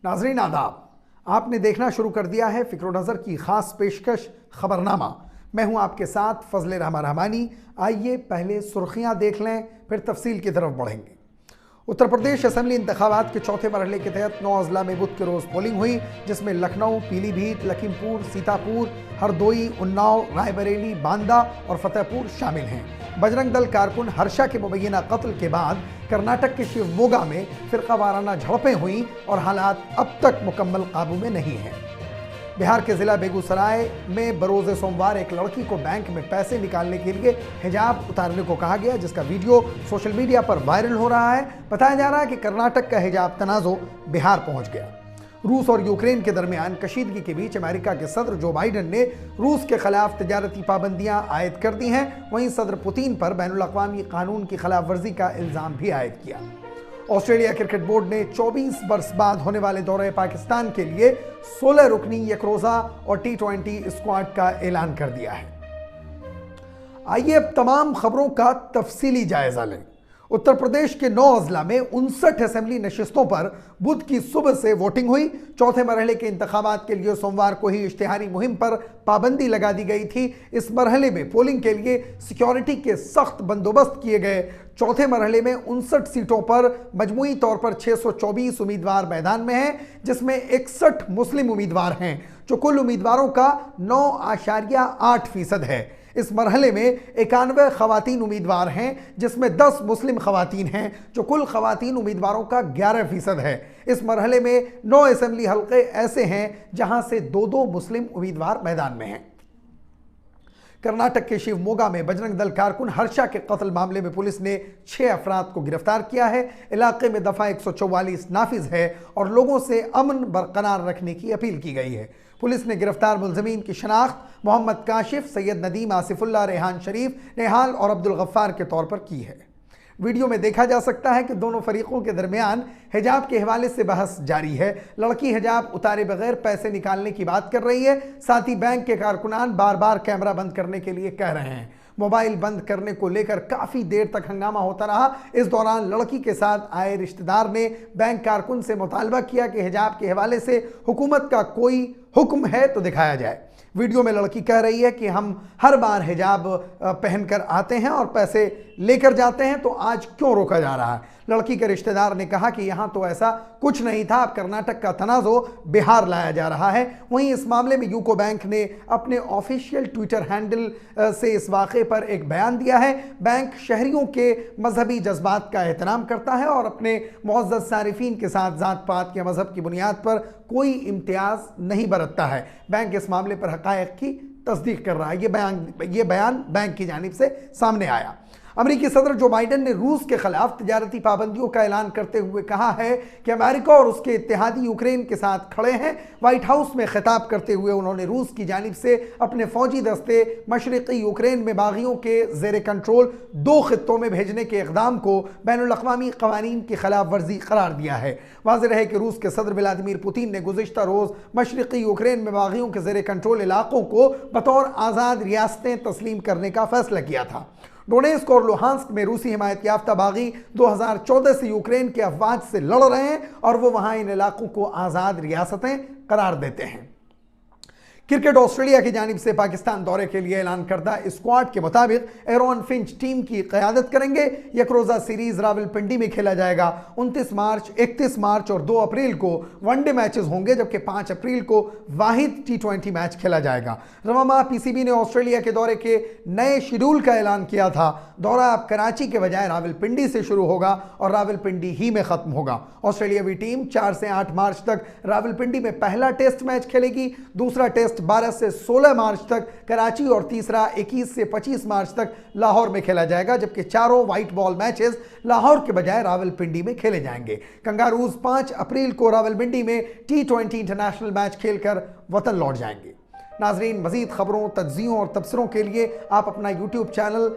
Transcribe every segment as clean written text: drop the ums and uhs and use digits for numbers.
नाजरीन आदाब, आपने देखना शुरू कर दिया है फिक्र नज़र की खास पेशकश खबरनामा। मैं हूं आपके साथ फजल रहमान रहमानी। आइए पहले सुर्खियां देख लें, फिर तफसील की तरफ बढ़ेंगे। उत्तर प्रदेश असेंबली इंतखाबात के चौथे मरहले के तहत 9 अजला में बुध के रोज़ पोलिंग हुई, जिसमें लखनऊ, पीलीभीत, लखीमपुर, सीतापुर, हरदोई, उन्नाव, रायबरेली, बांदा और फतेहपुर शामिल हैं। बजरंग दल कारकुन हर्षा के मुबैना कत्ल के बाद कर्नाटक के शिवमोगा में फिरका वाराना झड़पें हुई और हालात अब तक मुकम्मल काबू में नहीं हैं। बिहार के जिला बेगूसराय में बरोज़ सोमवार एक लड़की को बैंक में पैसे निकालने के लिए हिजाब उतारने को कहा गया, जिसका वीडियो सोशल मीडिया पर वायरल हो रहा है। बताया जा रहा है कि कर्नाटक का हिजाब तनाज़ो बिहार पहुंच गया। रूस और यूक्रेन के दरमियान कशीदगी के बीच अमेरिका के सदर जो बाइडन ने रूस के खिलाफ तजारती पाबंदियां आयद कर दी हैं। वहीं सदर पुतिन पर बैनुल अक़वामी कानून की खिलाफ वर्जी का इल्ज़ाम भी आयद किया। ऑस्ट्रेलिया क्रिकेट बोर्ड ने 24 बरस बाद होने वाले दौरे पाकिस्तान के लिए 16 रुकनी एक रोज़ा और T20 स्क्वाड का ऐलान कर दिया है। आइए अब तमाम खबरों का तफसीली जायजा लें। उत्तर प्रदेश के 9 अजला में 59 असेंबली नशिस्तों पर बुध की सुबह से वोटिंग हुई। चौथे मरहले के इंतखाबात के लिए सोमवार को ही इश्तिहारी मुहिम पर पाबंदी लगा दी गई थी। इस मरहले में पोलिंग के लिए सिक्योरिटी के सख्त बंदोबस्त किए गए। चौथे मरहले में 59 सीटों पर मजमूई तौर पर 624 उम्मीदवार मैदान में हैं, जिसमें 61 मुस्लिम उम्मीदवार हैं, जो कुल उम्मीदवारों का 9.8% है। इस मरहले में 91 खवातीन उम्मीदवार हैं, जिसमें 10 मुस्लिम खवातीन हैं, जो कुल खवातीन उम्मीदवारों का 11% है। इस मरहले में 9 असेंबली हल्के ऐसे हैं जहां से 2-2 मुस्लिम उम्मीदवार मैदान में हैं। कर्नाटक के शिवमोगा में बजरंग दल कारकुन हर्षा के कत्ल मामले में पुलिस ने 6 अफराद को गिरफ्तार किया है। इलाके में दफ़ा 144 नाफिज है और लोगों से अमन बरकरार रखने की अपील की गई है। पुलिस ने गिरफ्तार मुलजमीन की शनाख्त मोहम्मद काशिफ, सैयद नदीम, आसिफुल्लाह, रेहान शरीफ, नेहाल और अब्दुल गफ्फार के तौर पर की है। वीडियो में देखा जा सकता है कि दोनों फरीकों के दरमियान हिजाब के हवाले से बहस जारी है। लड़की हिजाब उतारे बगैर पैसे निकालने की बात कर रही है। साथ ही बैंक के कारकुनान बार बार कैमरा बंद करने के लिए कह रहे हैं। मोबाइल बंद करने को लेकर काफ़ी देर तक हंगामा होता रहा। इस दौरान लड़की के साथ आए रिश्तेदार ने बैंक कारकुन से मुतालबा किया कि हिजाब के हवाले से हुकूमत का कोई हुक्म है तो दिखाया जाए। वीडियो में लड़की कह रही है कि हम हर बार हिजाब पहनकर आते हैं और पैसे लेकर जाते हैं, तो आज क्यों रोका जा रहा है। लड़की के रिश्तेदार ने कहा कि यहाँ तो ऐसा कुछ नहीं था, अब कर्नाटक का तनाज़ो बिहार लाया जा रहा है। वहीं इस मामले में यूको बैंक ने अपने ऑफिशियल ट्विटर हैंडल से इस वाक़े पर एक बयान दिया है। बैंक शहरियों के मजहबी जज्बात का एहतराम करता है और अपने मुअज़्ज़ज़ सारिफीन के साथ ज़ात पात या मज़हब की बुनियाद पर कोई इम्तियाज़ नहीं बरतता है। बैंक इस मामले पर हक़ाइक़ की तस्दीक कर रहा है। ये बयान बैंक की जानिब से सामने आया। अमेरिकी सदर जो बाइडन ने रूस के खिलाफ तजारती पाबंदियों का ऐलान करते हुए कहा है कि अमेरिका और उसके इत्तेहादी यूक्रेन के साथ खड़े हैं। व्हाइट हाउस में खिताब करते हुए उन्होंने रूस की जानिब से अपने फौजी दस्ते मशरक़ी यूक्रेन में बागियों के ज़ेर कंट्रोल 2 खित्तों में भेजने के इक़दाम को बैनुल अक़वामी क़वानीन की खिलाफ वर्जी करार दिया है। वाज़ेह है कि रूस के सदर व्लादिमीर पुतिन ने गुज़िश्ता रोज़ मशरक़ी यूक्रेन में बागियों के ज़ेर कंट्रोल इलाकों को बतौर आज़ाद रियासतें तस्लीम करने का फैसला किया था। डोनेस्क और लुहांस्क में रूसी हिमायत याफ्ता बागी 2014 से यूक्रेन के अफवाज से लड़ रहे हैं और वो वहां इन इलाकों को आज़ाद रियासतें करार देते हैं। क्रिकेट ऑस्ट्रेलिया की जानिब से पाकिस्तान दौरे के लिए ऐलान करदा स्क्वाड के मुताबिक एरोन फिंच टीम की क़यादत करेंगे। एक रोज़ा सीरीज़ रावलपिंडी में खेला जाएगा। 29 मार्च, 31 मार्च और 2 अप्रैल को वनडे मैचेस होंगे, जबकि 5 अप्रैल को वाहिद T20 मैच खेला जाएगा। रवा माह PCB ने ऑस्ट्रेलिया के दौरे के नए शेड्यूल का ऐलान किया था। दौरा अब कराची के बजाय रावलपिंडी से शुरू होगा और रावलपिंडी ही में ख़त्म होगा। ऑस्ट्रेलियावी टीम 4 से 8 मार्च तक रावलपिंडी में पहला टेस्ट मैच खेलेगी। दूसरा टेस्ट 12 से 16 मार्च तक कराची और तीसरा 21 से 25 मार्च तक लाहौर में खेला जाएगा, जबकि चारों व्हाइट बॉल मैचेस लाहौर के बजाय रावलपिंडी में खेले जाएंगे। कंगारूज 5 अप्रैल को रावलपिंडी में T20 इंटरनेशनल मैच खेलकर वतन लौट जाएंगे। नाजरीन, मज़ीद खबरों, तज्ज़ियों और तबसरों के लिए आप अपना YouTube चैनल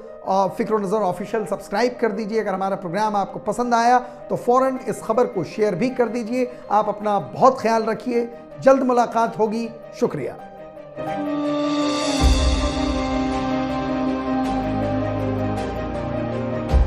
फ़िक्र नज़र ऑफिशियल सब्सक्राइब कर दीजिए। अगर हमारा प्रोग्राम आपको पसंद आया तो फ़ौरन इस खबर को शेयर भी कर दीजिए। आप अपना बहुत ख्याल रखिए। जल्द मुलाकात होगी। शुक्रिया।